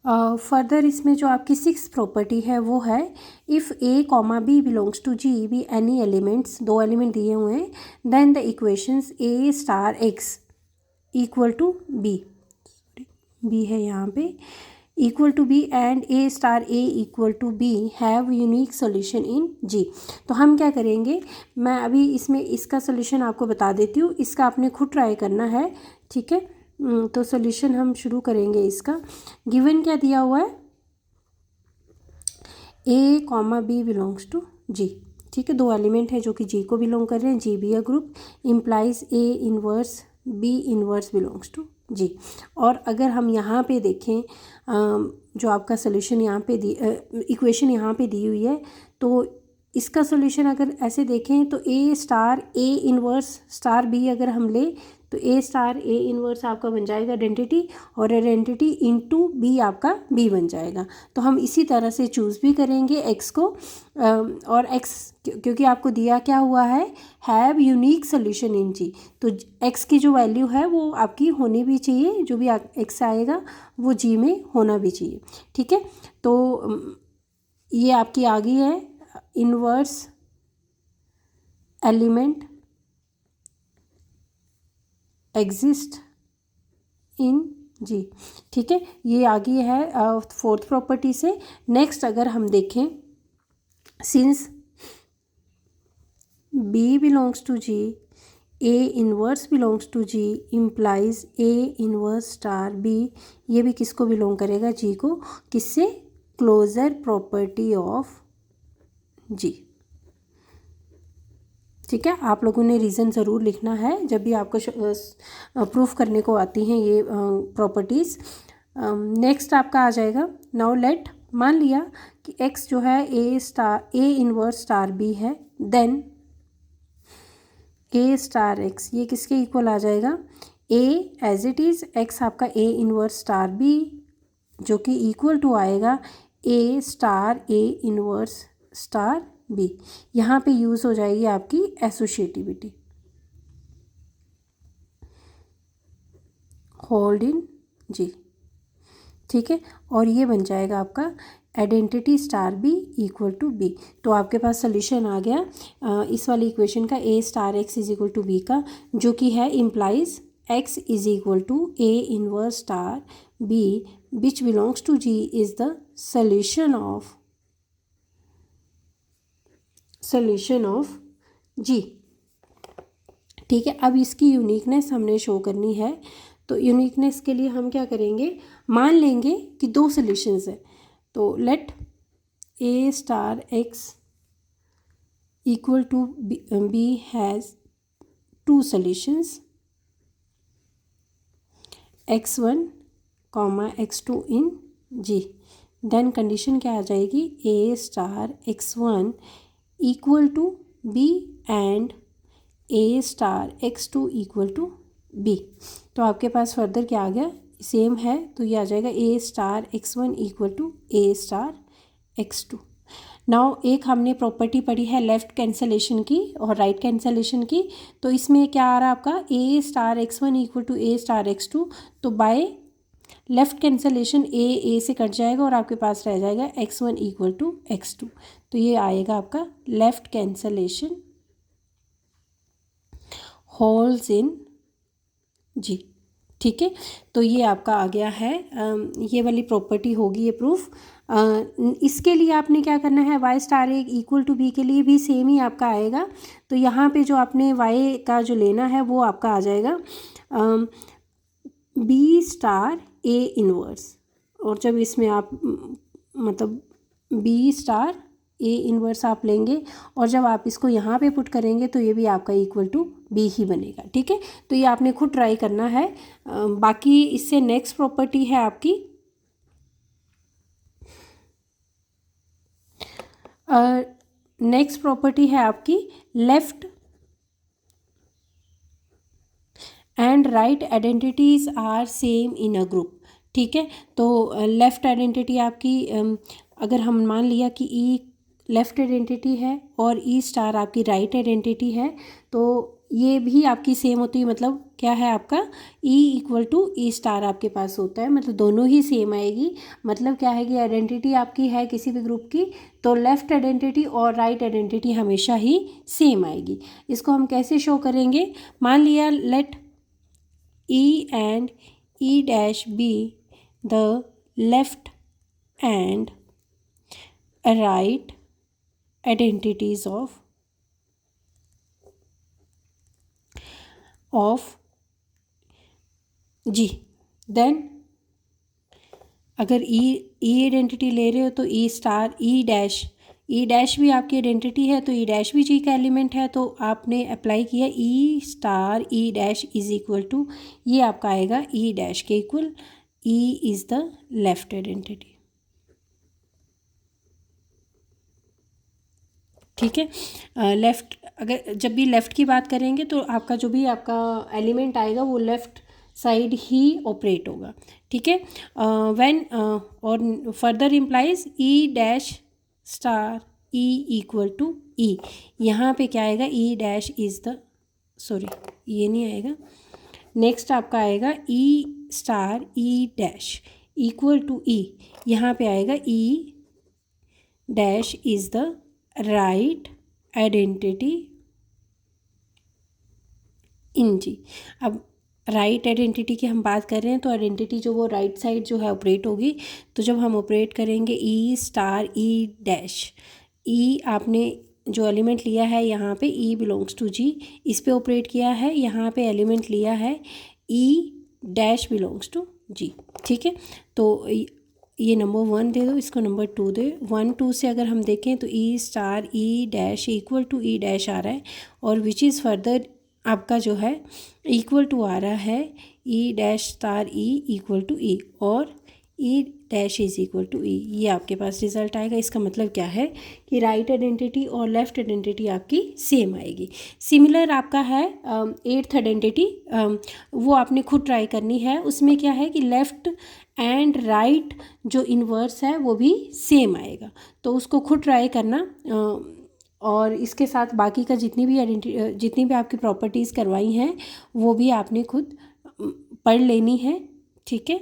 Further इसमें जो आपकी 6th प्रॉपर्टी है वो है, if a comma b belongs to G be any elements, 2 element दिए हुए हैं, then the equations a star x equal to b है यहाँ पे, equal to b and a star A equal to b have unique solution in G. तो हम क्या करेंगे, मैं अभी इसमें इसका सोल्यूशन आपको बता देती हूँ, इसका आपने खुद ट्राई करना है, ठीक है। तो सोल्यूशन हम शुरू करेंगे इसका। गिवन क्या दिया हुआ है, ए कॉमा बी बिलोंग्स टू जी, ठीक है। 2 एलिमेंट है जो कि जी को बिलोंग कर रहे हैं, G be a group, implies A inverse b inverse belongs to G. और अगर हम यहाँ पे देखें, जो आपका सोल्यूशन यहाँ पे इक्वेशन यहाँ पे दी हुई है, तो इसका सोल्यूशन अगर ऐसे देखें तो a star a inverse star b अगर हम ले तो ए स्टार ए इनवर्स आपका बन जाएगा आइडेंटिटी, और आइडेंटिटी इनटू बी आपका बी बन जाएगा। तो हम इसी तरह से चूज़ भी करेंगे एक्स को, और एक्स क्योंकि आपको दिया क्या हुआ है, have unique solution in G, तो एक्स की जो वैल्यू है वो आपकी होनी भी चाहिए, जो भी एक्स आएगा वो जी में होना भी चाहिए, ठीक है। तो ये आपकी आ गई है इनवर्स एलिमेंट एग्जिस्ट इन जी, ठीक है। ये आ गई है 4th प्रॉपर्टी से। नेक्स्ट अगर हम देखें, since B belongs to G, A inverse belongs to G implies A inverse star B, ये भी किसको बिलोंग करेगा, जी को, किससे, क्लोजर प्रॉपर्टी ऑफ जी, ठीक है। आप लोगों ने रीज़न ज़रूर लिखना है जब भी आपको प्रूफ करने को आती हैं ये प्रॉपर्टीज़। नेक्स्ट आपका आ जाएगा, नाउ लेट, मान लिया कि x जो है a star a inverse star b है, देन ए स्टार एक्स ये किसके इक्वल आ जाएगा, a as it is x आपका ए इनवर्स स्टार बी जो कि इक्वल टू आएगा a star a inverse star b. यहाँ पे यूज़ हो जाएगी आपकी एसोशिएटिविटी, होल्ड इन जी, ठीक है। और ये बन जाएगा आपका identity star B equal to B. तो आपके पास सोल्यूशन आ गया इस वाली इक्वेशन का, a star x is equal to b का, जो कि है implies x is equal to a inverse star b which belongs to G is the solution of G, ठीक है। अब इसकी यूनिकनेस हमने शो करनी है, तो यूनिकनेस के लिए हम क्या करेंगे, मान लेंगे कि 2 सॉल्यूशंस है, तो let a star x equal to b has 2 solutions, x1 x2 in G. Then condition क्या आ जाएगी, a star x1 equal to b and a star x2 equal to B. तो आपके पास फर्दर क्या आ गया, सेम है, तो ये आ जाएगा a star x1 equal to a star x2। Now एक हमने प्रॉपर्टी पढ़ी है लेफ़्ट कैंसलेशन की और राइट कैंसलेशन की, तो इसमें क्या आ रहा है आपका, a star x1 equal to a star x2, तो बाय लेफ़्ट कैंसलेशन ए से कट जाएगा और आपके पास रह जाएगा x1 इक्वल टू x2। तो ये आएगा आपका लेफ़्ट कैंसलेशन होल्स इन जी, ठीक है। तो ये आपका आ गया है, ये वाली प्रॉपर्टी होगी ये प्रूफ। इसके लिए आपने क्या करना है, Y star A equal to B के लिए भी सेम ही आपका आएगा। तो यहाँ पे जो आपने वाई का जो लेना है वो आपका आ जाएगा बी स्टार ए इनवर्स, और जब इसमें आप मतलब बी स्टार ए इनवर्स आप लेंगे और जब आप इसको यहाँ पे पुट करेंगे तो ये भी आपका इक्वल टू बी ही बनेगा, ठीक है। तो ये आपने खुद ट्राई करना है। बाकी इससे नेक्स्ट प्रॉपर्टी है आपकी नेक्स्ट प्रॉपर्टी है आपकी left and right identities are same in a group, ठीक है। तो लेफ़्ट आइडेंटिटी आपकी अगर हम मान लिया कि ई लेफ़्ट आइडेंटिटी है और ई स्टार आपकी राइट आइडेंटिटी है, तो ये भी आपकी सेम होती है, मतलब क्या है आपका E equal to E star आपके पास होता है, मतलब दोनों ही सेम आएगी। मतलब क्या है कि आइडेंटिटी आपकी है किसी भी ग्रुप की, तो लेफ़्ट आइडेंटिटी और राइट आइडेंटिटी हमेशा ही सेम आएगी। इसको हम कैसे शो करेंगे, मान लिया let E and E dash B the left and right identities of G. Then अगर ई आइडेंटिटी ले रहे हो तो ई स्टार ई डैश भी आपकी आइडेंटिटी है, तो ई डैश भी जी का एलिमेंट है, तो आपने अप्लाई किया e star e dash is equal to, ये आपका आएगा ई डैश के equal, e is the left identity. ठीक है, लेफ़्ट अगर जब भी लेफ़्ट की बात करेंगे तो आपका जो भी आपका एलिमेंट आएगा वो लेफ़्ट साइड ही ऑपरेट होगा। ठीक है, व्हेन और further implies e dash star e equal to e, यहाँ पे क्या आएगा, e dash is the, sorry ये नहीं आएगा, नेक्स्ट आपका आएगा e star e dash equal to e, यहाँ पे आएगा e dash is the right identity in G. अब राइट आइडेंटिटी की हम बात कर रहे हैं, तो आइडेंटिटी जो वो राइट साइड जो है ऑपरेट होगी, तो जब हम ऑपरेट करेंगे ई स्टार ई डैश, ई आपने जो एलिमेंट लिया है यहाँ पे ई बिलोंग्स टू जी, इस पे ऑपरेट किया है, यहाँ पे एलिमेंट लिया है ई डैश बिलोंग्स टू जी। ठीक है, तो ये नंबर 1 दे दो, इसको नंबर 2 दे, 1 2 से अगर हम देखें तो e star e dash equal to e dash आ रहा है, और विच इज़ फर्दर आपका जो है इक्वल टू आ रहा है e dash star e equal to e, और e dash is equal to e, ये आपके पास रिजल्ट आएगा। इसका मतलब क्या है कि राइट आइडेंटिटी और लेफ़्ट आइडेंटिटी आपकी सेम आएगी। सिमिलर आपका है 8th आइडेंटिटी, वो आपने खुद ट्राई करनी है, उसमें क्या है कि लेफ़्ट एंड राइट जो इन्वर्स है वो भी सेम आएगा, तो उसको खुद ट्राई करना। और इसके साथ बाकी का जितनी भी आपकी प्रॉपर्टीज़ करवाई हैं वो भी आपने खुद पढ़ लेनी है। ठीक है।